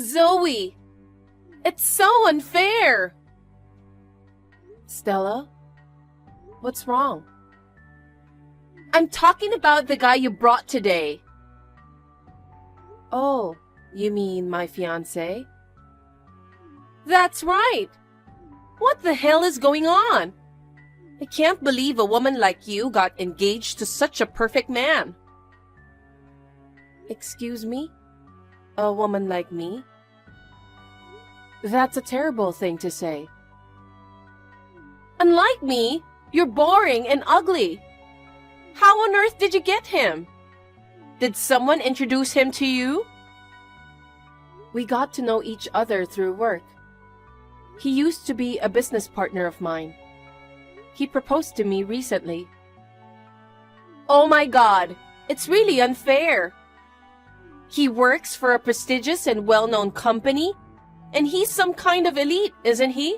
Zoe, it's so unfair. Stella, what's wrong? I'm talking about the guy you brought today. Oh, you mean my fiancé? That's right. What the hell is going on? I can't believe a woman like you got engaged to such a perfect man. Excuse me? A woman like me? That's a terrible thing to say. Unlike me, you're boring and ugly. How on earth did you get him? Did someone introduce him to you? We got to know each other through work. He used to be a business partner of mine. He proposed to me recently. Oh my God, it's really unfair. He works for a prestigious and well-known company, and he's some kind of elite, isn't he?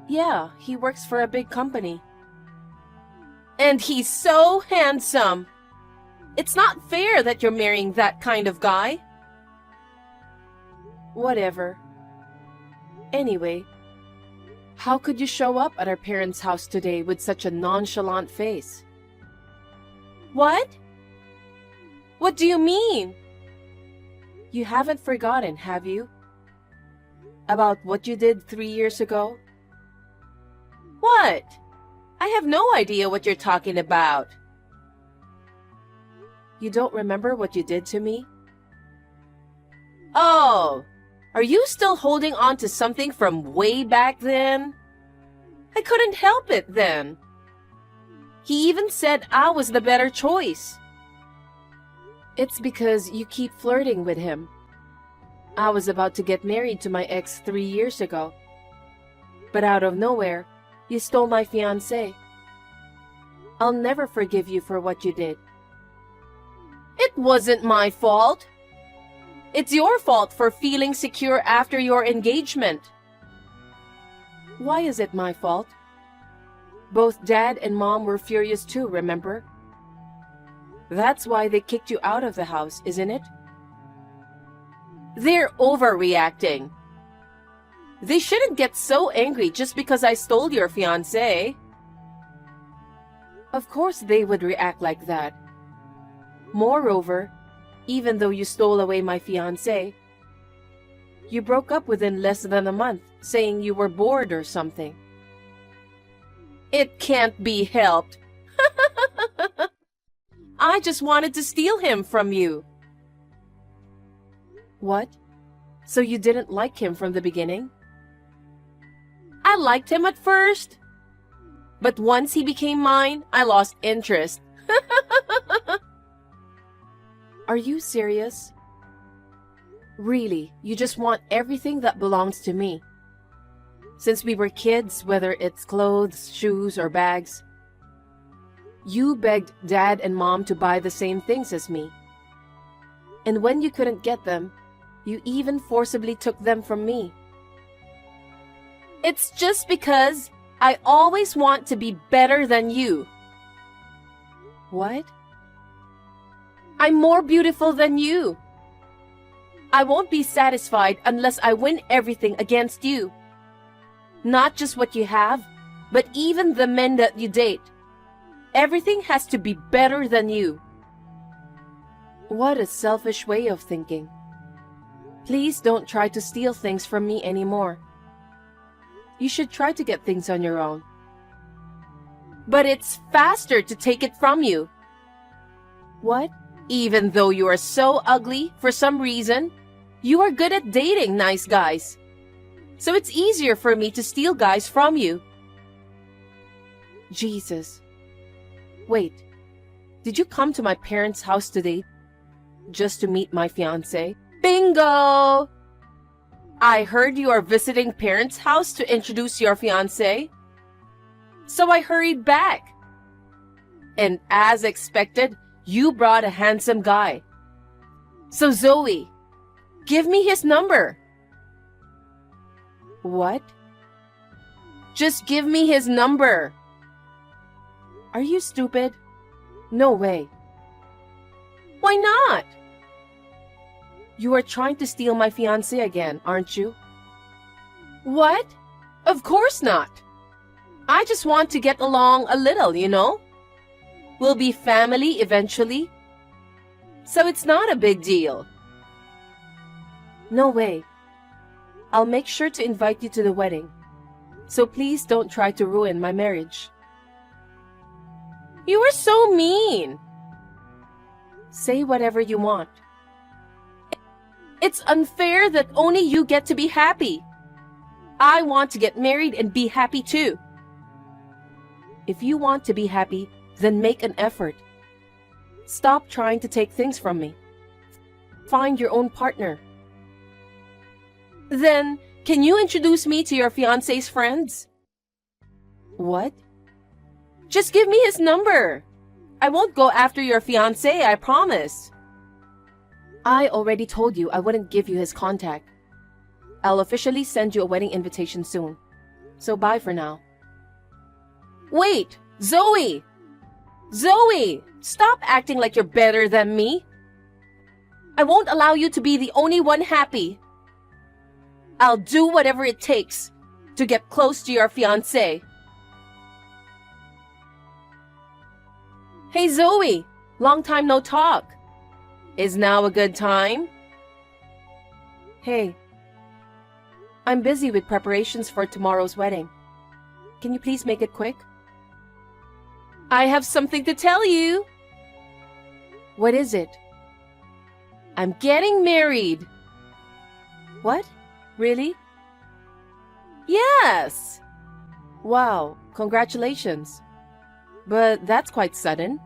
Yeah, he works for a big company. And he's so handsome. It's not fair that you're marrying that kind of guy. Whatever. Anyway, how could you show up at our parents' house today with such a nonchalant face? What? What do you mean? You haven't forgotten, have you? About what you did 3 years ago? What? I have no idea what you're talking about. You don't remember what you did to me? Oh, are you still holding on to something from way back then? I couldn't help it then. He even said I was the better choice. It's because you keep flirting with him. I was about to get married to my ex 3 years ago. But out of nowhere, you stole my fiancé. I'll never forgive you for what you did. It wasn't my fault. It's your fault for feeling secure after your engagement. Why is it my fault? Both Dad and Mom were furious too, remember? That's why they kicked you out of the house, isn't it? They're overreacting. They shouldn't get so angry just because I stole your fiancé. Of course they would react like that. Moreover, even though you stole away my fiancé, you broke up within less than a month, saying you were bored or something. It can't be helped. I just wanted to steal him from you. What? So you didn't like him from the beginning? I liked him at first. But once he became mine, I lost interest. Are you serious? Really, you just want everything that belongs to me. Since we were kids, whether it's clothes, shoes, or bags, you begged Dad and Mom to buy the same things as me. And when you couldn't get them, you even forcibly took them from me. It's just because I always want to be better than you. What? I'm more beautiful than you. I won't be satisfied unless I win everything against you. Not just what you have, but even the men that you date. Everything has to be better than you. What a selfish way of thinking. Please don't try to steal things from me anymore. You should try to get things on your own. But it's faster to take it from you. What? Even though you are so ugly, for some reason, you are good at dating nice guys. So it's easier for me to steal guys from you. Jesus. Wait, did you come to my parents' house today just to meet my fiancé? Bingo! I heard you are visiting parents' house to introduce your fiancé. So I hurried back. And as expected, you brought a handsome guy. So Zoe, give me his number. What? Just give me his number. Are you stupid? No way. Why not? You are trying to steal my fiancé again, aren't you? What? Of course not. I just want to get along a little, you know? We'll be family eventually. So it's not a big deal. No way. I'll make sure to invite you to the wedding. So please don't try to ruin my marriage. You are so mean. Say whatever you want. It's unfair that only you get to be happy. I want to get married and be happy too. If you want to be happy, then make an effort. Stop trying to take things from me. Find your own partner. Then, can you introduce me to your fiancé's friends? What? Just give me his number. I won't go after your fiancé, I promise. I already told you I wouldn't give you his contact. I'll officially send you a wedding invitation soon. So bye for now. Wait, Zoe! Zoe! Stop acting like you're better than me. I won't allow you to be the only one happy. I'll do whatever it takes to get close to your fiancé. Hey Zoe, long time no talk. Is now a good time? Hey, I'm busy with preparations for tomorrow's wedding. Can you please make it quick? I have something to tell you. What is it? I'm getting married. What? Really? Yes. Wow, congratulations. But that's quite sudden.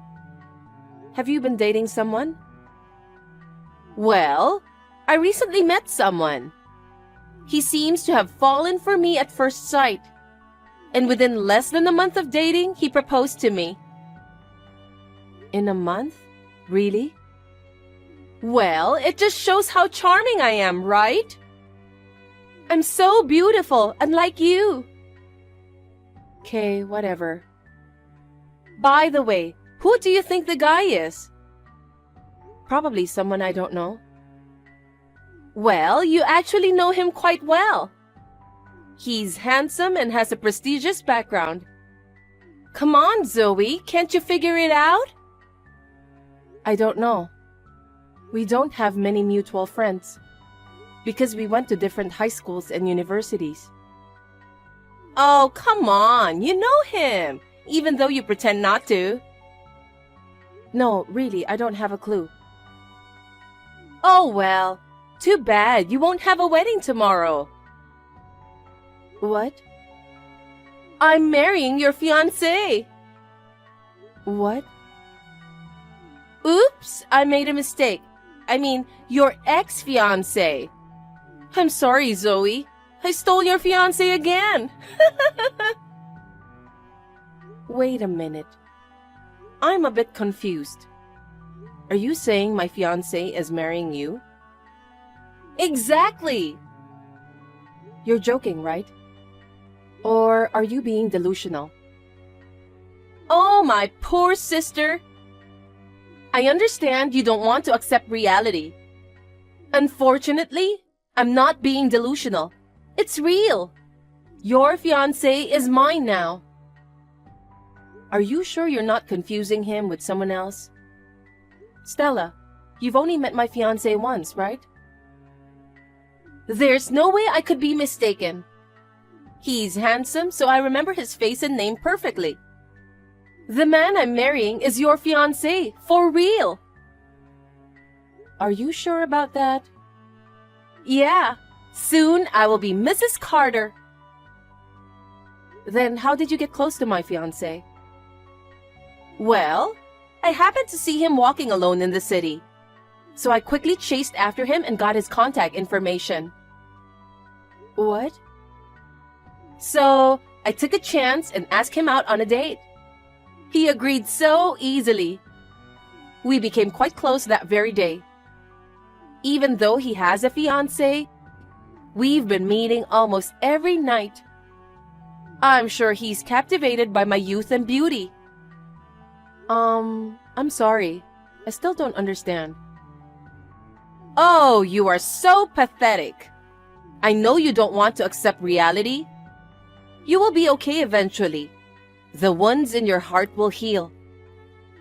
Have you been dating someone? Well, I recently met someone. He seems to have fallen for me at first sight. And within less than a month of dating, he proposed to me. In a month? Really? Well, it just shows how charming I am, right? I'm so beautiful, unlike you. Okay, whatever. By the way, who do you think the guy is? Probably someone I don't know. Well, you actually know him quite well. He's handsome and has a prestigious background. Come on, Zoe, can't you figure it out? I don't know. We don't have many mutual friends because we went to different high schools and universities. Oh, come on, you know him, even though you pretend not to. No, really, I don't have a clue. Oh, well, too bad you won't have a wedding tomorrow. What? I'm marrying your fiancé. What? Oops, I made a mistake. I mean, your ex-fiancé. I'm sorry, Zoe. I stole your fiancé again. Wait a minute. I'm a bit confused. Are you saying my fiancé is marrying you? Exactly. You're joking, right? Or are you being delusional? Oh, my poor sister. I understand you don't want to accept reality. Unfortunately, I'm not being delusional. It's real. Your fiancé is mine now. Are you sure you're not confusing him with someone else? Stella, you've only met my fiancé once, right? There's no way I could be mistaken. He's handsome, so I remember his face and name perfectly. The man I'm marrying is your fiancé, for real. Are you sure about that? Yeah, soon I will be Mrs. Carter. Then how did you get close to my fiancé? Well, I happened to see him walking alone in the city. So I quickly chased after him and got his contact information. What? So I took a chance and asked him out on a date. He agreed so easily. We became quite close that very day. Even though he has a fiancé, we've been meeting almost every night. I'm sure he's captivated by my youth and beauty. I'm sorry. I still don't understand. Oh, you are so pathetic. I know you don't want to accept reality. You will be okay eventually. The wounds in your heart will heal.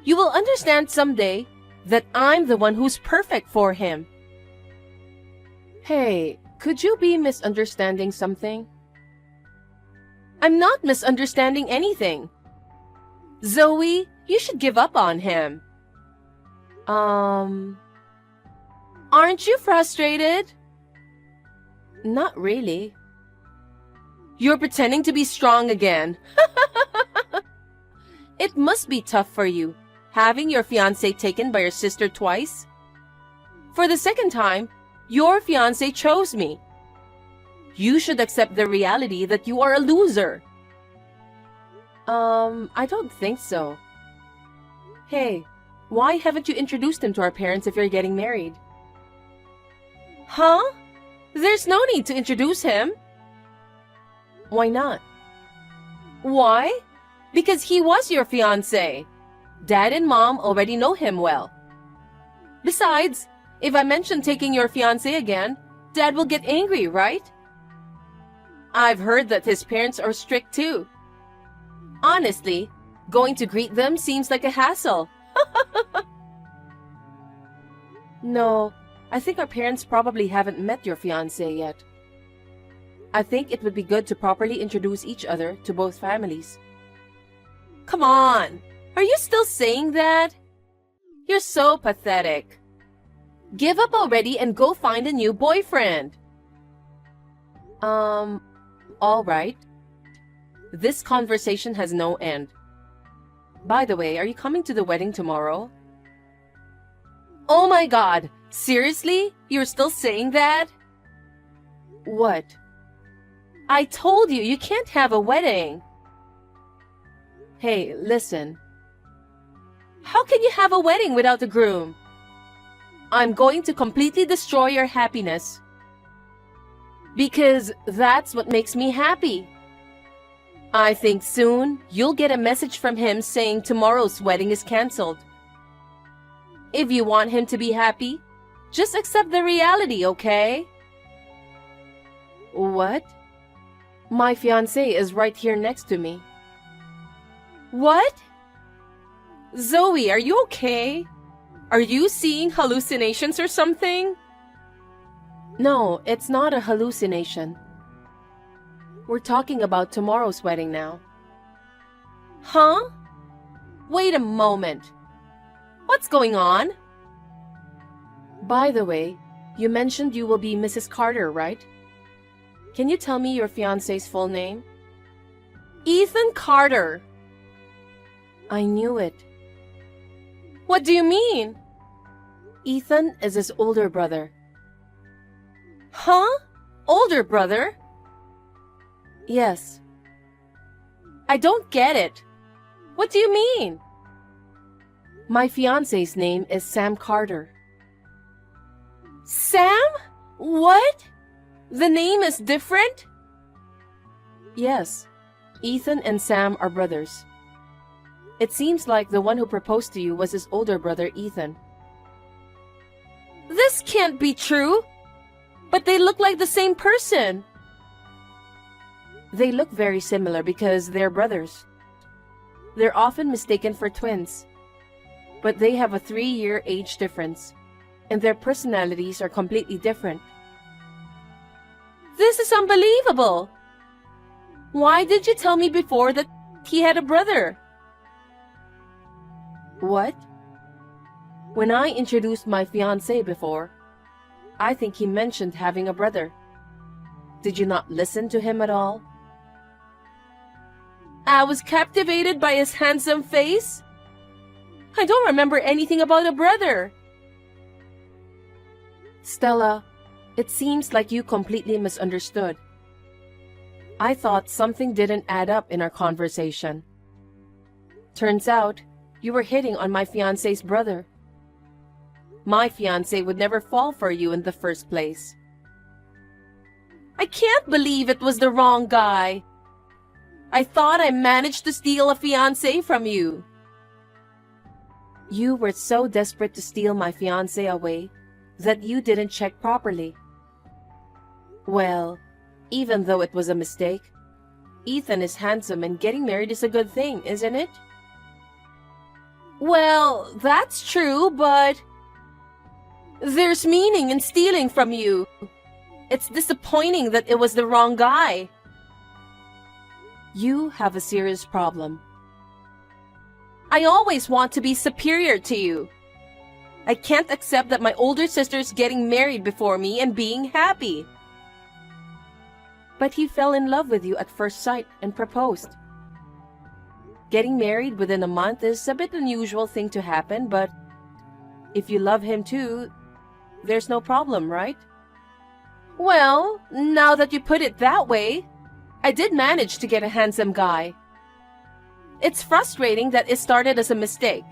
You will understand someday that I'm the one who's perfect for him. Hey, could you be misunderstanding something? I'm not misunderstanding anything. Zoe, you should give up on him. Aren't you frustrated? Not really. You're pretending to be strong again. It must be tough for you, having your fiancé taken by your sister twice. For the second time, your fiancé chose me. You should accept the reality that you are a loser. I don't think so. Hey, why haven't you introduced him to our parents if you're getting married? Huh? There's no need to introduce him. Why not? Why? Because he was your fiancé. Dad and Mom already know him well. Besides, if I mention taking your fiancé again, Dad will get angry, right? I've heard that his parents are strict too. Honestly, going to greet them seems like a hassle. No, I think our parents probably haven't met your fiancé yet. I think it would be good to properly introduce each other to both families. Come on! Are you still saying that? You're so pathetic. Give up already and go find a new boyfriend. All right. This conversation has no end. By the way, are you coming to the wedding tomorrow? Oh my God! Seriously? You're still saying that? What? I told you, you can't have a wedding. Hey, listen. How can you have a wedding without a groom? I'm going to completely destroy your happiness. Because that's what makes me happy. I think soon you'll get a message from him saying tomorrow's wedding is canceled. If you want him to be happy, just accept the reality, okay? What? My fiancé is right here next to me. What? Zoe, are you okay? Are you seeing hallucinations or something? No, it's not a hallucination. We're talking about tomorrow's wedding now. Huh? Wait a moment. What's going on? By the way, you mentioned you will be Mrs. Carter, right? Can you tell me your fiancé's full name? Ethan Carter. I knew it. What do you mean? Ethan is his older brother. Huh? Older brother? Yes. I don't get it. What do you mean? My fiancé's name is Sam Carter. Sam? What? The name is different? Yes. Ethan and Sam are brothers. It seems like the one who proposed to you was his older brother, Ethan. This can't be true. But they look like the same person. They look very similar because they're brothers. They're often mistaken for twins. But they have a 3-year age difference, and their personalities are completely different. This is unbelievable! Why did you tell me before that he had a brother? What? When I introduced my fiancé before, I think he mentioned having a brother. Did you not listen to him at all? I was captivated by his handsome face. I don't remember anything about a brother. Stella, it seems like you completely misunderstood. I thought something didn't add up in our conversation. Turns out, you were hitting on my fiancé's brother. My fiancé would never fall for you in the first place. I can't believe it was the wrong guy. I thought I managed to steal a fiancé from you. You were so desperate to steal my fiancé away that you didn't check properly. Well, even though it was a mistake, Ethan is handsome and getting married is a good thing, isn't it? Well, that's true, but there's meaning in stealing from you. It's disappointing that it was the wrong guy. You have a serious problem. I always want to be superior to you. I can't accept that my older sister's getting married before me and being happy. But he fell in love with you at first sight and proposed. Getting married within a month is a bit unusual thing to happen, but if you love him too, there's no problem, right? Well, now that you put it that way, I did manage to get a handsome guy. It's frustrating that it started as a mistake,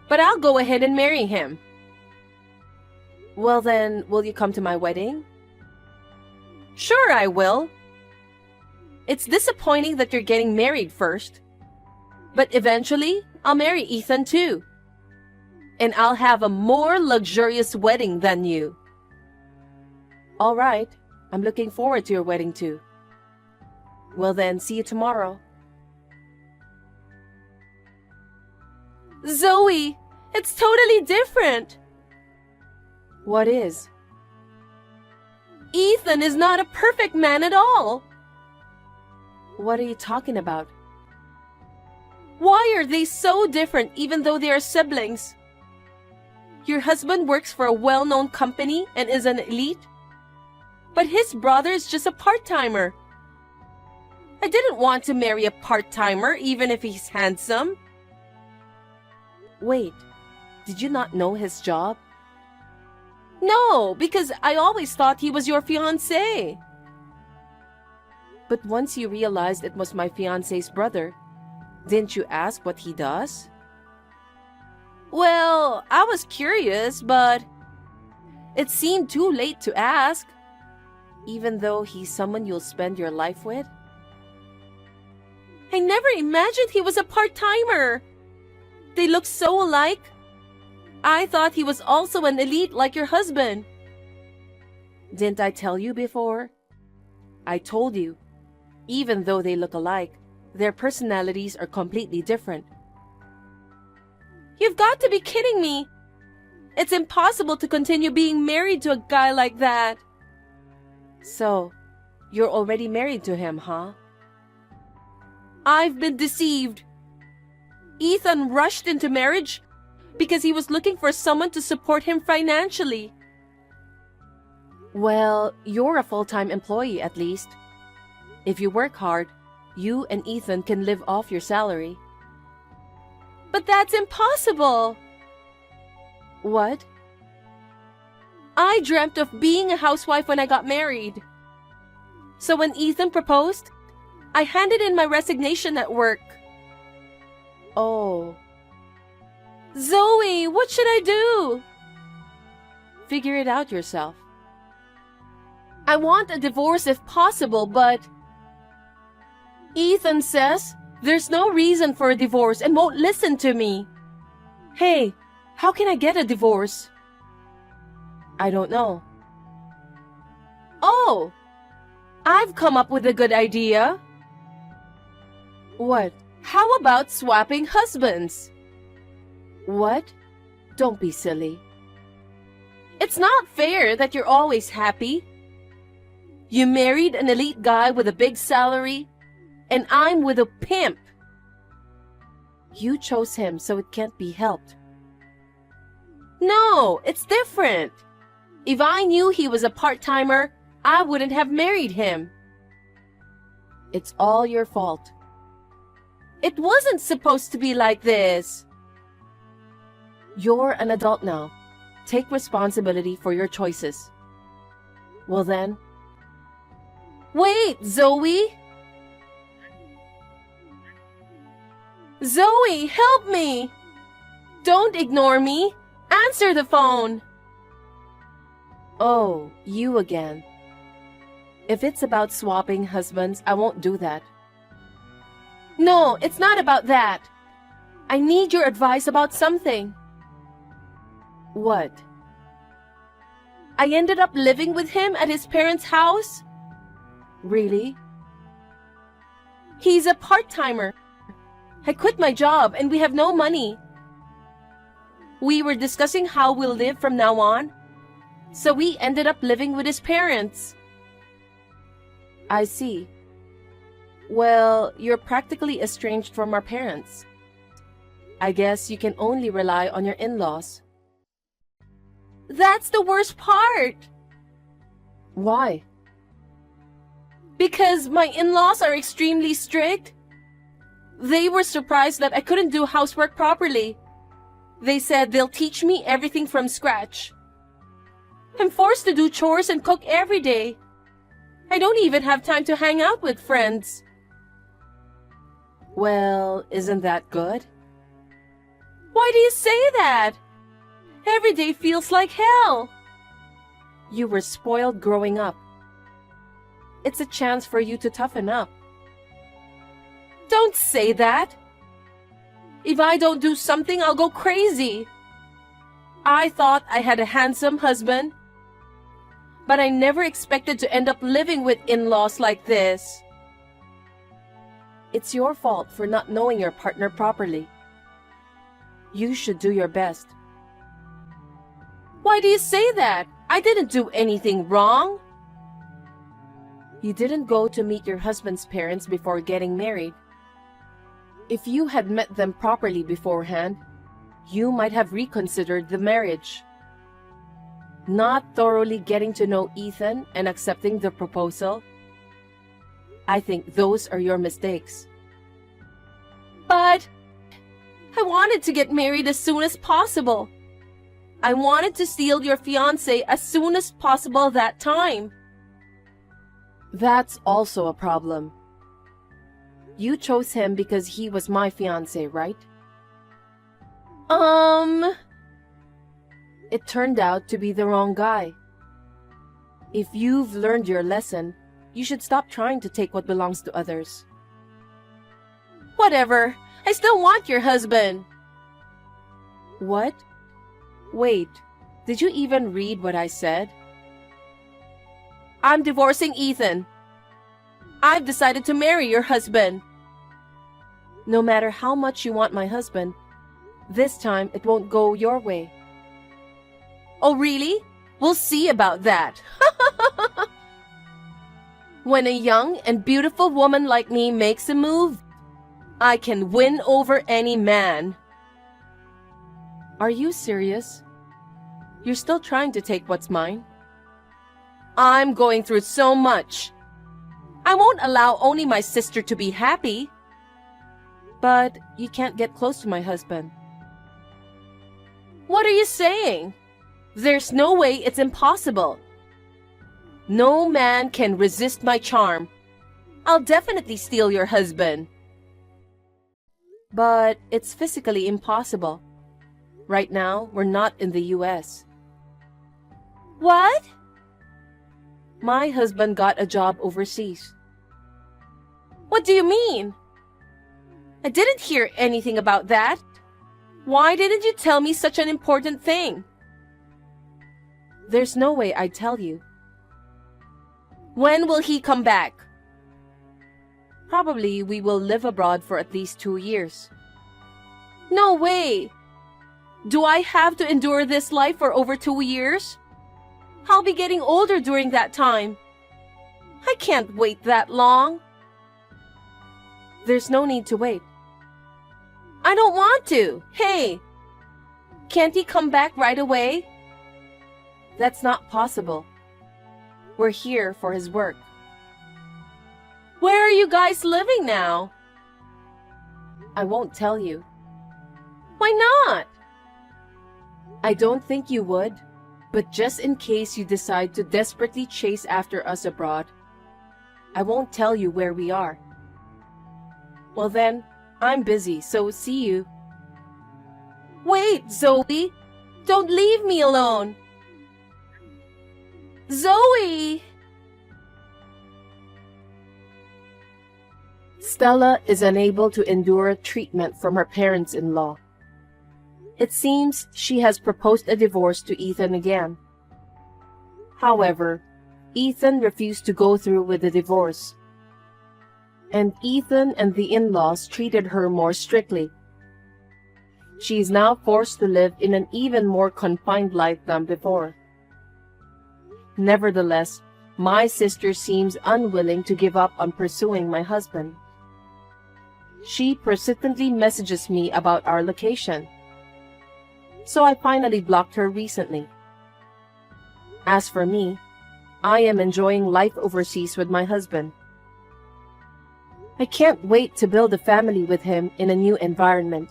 but I'll go ahead and marry him. Well then, will you come to my wedding? Sure, I will. It's disappointing that you're getting married first, but eventually, I'll marry Ethan too. And I'll have a more luxurious wedding than you. All right, I'm looking forward to your wedding too. Well then, see you tomorrow. Zoe, it's totally different. What is? Ethan is not a perfect man at all. What are you talking about? Why are they so different even though they are siblings? Your husband works for a well-known company and is an elite, but his brother is just a part-timer. I didn't want to marry a part-timer even if he's handsome. Wait, did you not know his job? No, because I always thought he was your fiancé. But once you realized it was my fiancé's brother, didn't you ask what he does? Well, I was curious, but it seemed too late to ask. Even though he's someone you'll spend your life with? I never imagined he was a part-timer. They look so alike. I thought he was also an elite like your husband. Didn't I tell you before? I told you, even though they look alike, their personalities are completely different. You've got to be kidding me. It's impossible to continue being married to a guy like that. So, you're already married to him, huh? I've been deceived. Ethan rushed into marriage because he was looking for someone to support him financially. Well, you're a full-time employee at least. If you work hard, you and Ethan can live off your salary. But that's impossible. What? I dreamt of being a housewife when I got married. So when Ethan proposed, I handed in my resignation at work. Oh. Zoe, what should I do? Figure it out yourself. I want a divorce if possible, but Ethan says there's no reason for a divorce and won't listen to me. Hey, how can I get a divorce? I don't know. Oh, I've come up with a good idea. What? How about swapping husbands? What? Don't be silly. It's not fair that you're always happy. You married an elite guy with a big salary, and I'm with a pimp. You chose him, so it can't be helped. No, it's different. If I knew he was a part-timer, I wouldn't have married him. It's all your fault. It wasn't supposed to be like this. You're an adult now. Take responsibility for your choices. Well then. Wait, Zoe! Zoe, help me! Don't ignore me. Answer the phone. Oh, you again. If it's about swapping husbands, I won't do that. No, it's not about that. I need your advice about something. What? I ended up living with him at his parents' house. Really? He's a part-timer. I quit my job and we have no money. We were discussing how we'll live from now on, so we ended up living with his parents. I see. Well, you're practically estranged from our parents. I guess you can only rely on your in-laws. That's the worst part. Why? Because my in-laws are extremely strict. They were surprised that I couldn't do housework properly. They said they'll teach me everything from scratch. I'm forced to do chores and cook every day. I don't even have time to hang out with friends. Well, isn't that good? Why do you say that? Every day feels like hell. You were spoiled growing up. It's a chance for you to toughen up. Don't say that. If I don't do something, I'll go crazy. I thought I had a handsome husband, but I never expected to end up living with in-laws like this. It's your fault for not knowing your partner properly. You should do your best. Why do you say that? I didn't do anything wrong. You didn't go to meet your husband's parents before getting married. If you had met them properly beforehand, you might have reconsidered the marriage. Not thoroughly getting to know Ethan and accepting the proposal, I think those are your mistakes. But I wanted to get married as soon as possible. I wanted to steal your fiancé as soon as possible that time. That's also a problem. You chose him because he was my fiancé, right? It turned out to be the wrong guy. If you've learned your lesson, you should stop trying to take what belongs to others. Whatever. I still want your husband. What? Wait, did you even read what I said? I'm divorcing Ethan. I've decided to marry your husband. No matter how much you want my husband, this time it won't go your way. Oh, really? We'll see about that. When a young and beautiful woman like me makes a move, I can win over any man. Are you serious? You're still trying to take what's mine? I'm going through so much. I won't allow only my sister to be happy. But you can't get close to my husband. What are you saying? There's no way, it's impossible. No man can resist my charm. I'll definitely steal your husband. But it's physically impossible. Right now, we're not in the US. What? My husband got a job overseas. What do you mean? I didn't hear anything about that. Why didn't you tell me such an important thing? There's no way I'd tell you. When will he come back? Probably we will live abroad for at least 2 years. No way! Do I have to endure this life for over 2 years? I'll be getting older during that time. I can't wait that long. There's no need to wait. I don't want to. Hey! Can't he come back right away? That's not possible. We're here for his work. Where are you guys living now? I won't tell you. Why not? I don't think you would, but just in case you decide to desperately chase after us abroad, I won't tell you where we are. Well then, I'm busy, so see you. Wait, Zoe! Don't leave me alone! Zoe! Stella is unable to endure treatment from her parents-in-law. It seems she has proposed a divorce to Ethan again. However, Ethan refused to go through with the divorce. And Ethan and the in-laws treated her more strictly. She is now forced to live in an even more confined life than before. Nevertheless, my sister seems unwilling to give up on pursuing my husband. She persistently messages me about our location. So I finally blocked her recently. As for me, I am enjoying life overseas with my husband. I can't wait to build a family with him in a new environment.